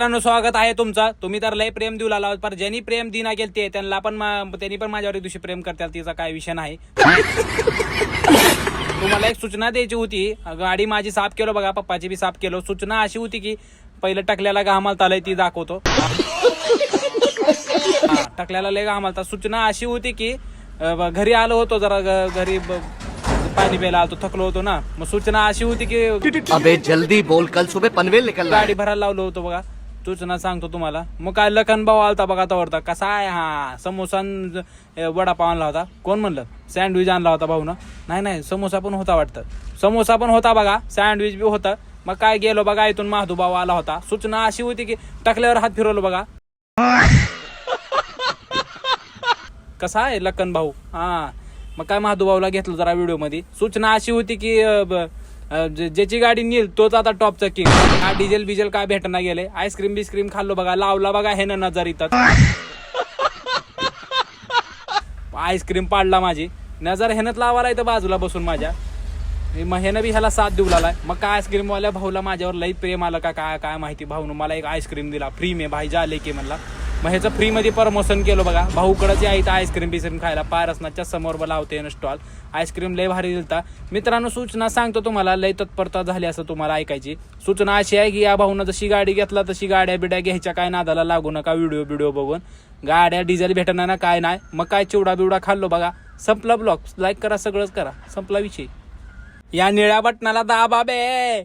मित्रांनो स्वागत आहे तुमचं. तुम्ही तर लय प्रेम देऊ लागला, पर ज्यांनी प्रेम दिना केलं ते त्यांनी पण माझ्यावर एक दिवशी प्रेम करतात, तिचा काय विषय नाही. तुम्हाला एक सूचना द्यायची होती. गाडी माझी साफ केलो बघा, पप्पाची बी साफ केलो. सूचना अशी होती की पहिलं टकल्याला घामालता लय ती दाखवतो. टकल्याला लय घामालता. सूचना अशी होती की घरी आलो होतो, जरा घरी पाणी प्यायला आलो, थकलो होतो ना. मग सूचना अशी होती की अबे जल्दी बोल, कल सुबह पनवेल निकलना है. गाडी भरायला लावलो होतो बघा. सूचना सांगतो तुम्हाला. मग काय लखन भाऊ आलता बघा, तवरता कसा आहे. हा समोसा वडापाव आणला होता. कोण म्हणलं? सँडविच आणला होता भाऊनं. नाही समोसा पण होता वाटतं. समोसा पण होता बघा, सँडविच बी होता. मग काय गेलो बघा, इथून महादू भाऊ आला होता. सूचना अशी होती की टाकल्यावर हात फिरवलो बघा. कसा आहे लखन भाऊ. हा मग काय महादूभाऊला घेतलं जरा व्हिडिओ मध्ये. सूचना अशी होती की ज्याची गाडी नेल तोच आता टॉपचा किंग. हा डिझेल बिझेल काय भेटना गेले. आईस्क्रीम बिस्क्रीम खाल्लो बघा, लावला बघा हे ना नजर इथं. आईस्क्रीम पाडला माझी नजर, हेनच लावायला इथं बाजूला बसून माझ्या. मग हेनं बी ह्याला साथ देऊ लागलाय. मग काय आईस्क्रीम वाल्या भाऊला माझ्यावर लई प्रेम आलं का काय माहिती. भाऊनं मला एक आईस्क्रीम दिला फ्री में, भाई झाले की म्हणला. मग ह्याचं फ्री मध्ये प्रमोशन केलं बघा. भाऊकडे आहे आईस्क्रीम बिस्क्रीम खायला. पारसनाच्या समोर लावते ना स्टॉल. आईस्क्रीम लय भारी दिलता. मित्रांनो सूचना सांगतो तुम्हाला, लय तत्परता झाली असं तुम्हाला ऐकायची. सूचना अशी आहे की या भाऊनं जशी गाडी घेतला तशी गाड्या बिड्या घ्यायच्या काय नादाला लागू नका. व्हिडिओ बघून गाड्या डिझेल भेटणार ना काय नाही. मग काय चिवडा बिवडा खाल्लो बघा. संपला ब्लॉग. लाईक करा, सगळंच करा, संपला विषय. या निळ्या बटनाला दाबा बे.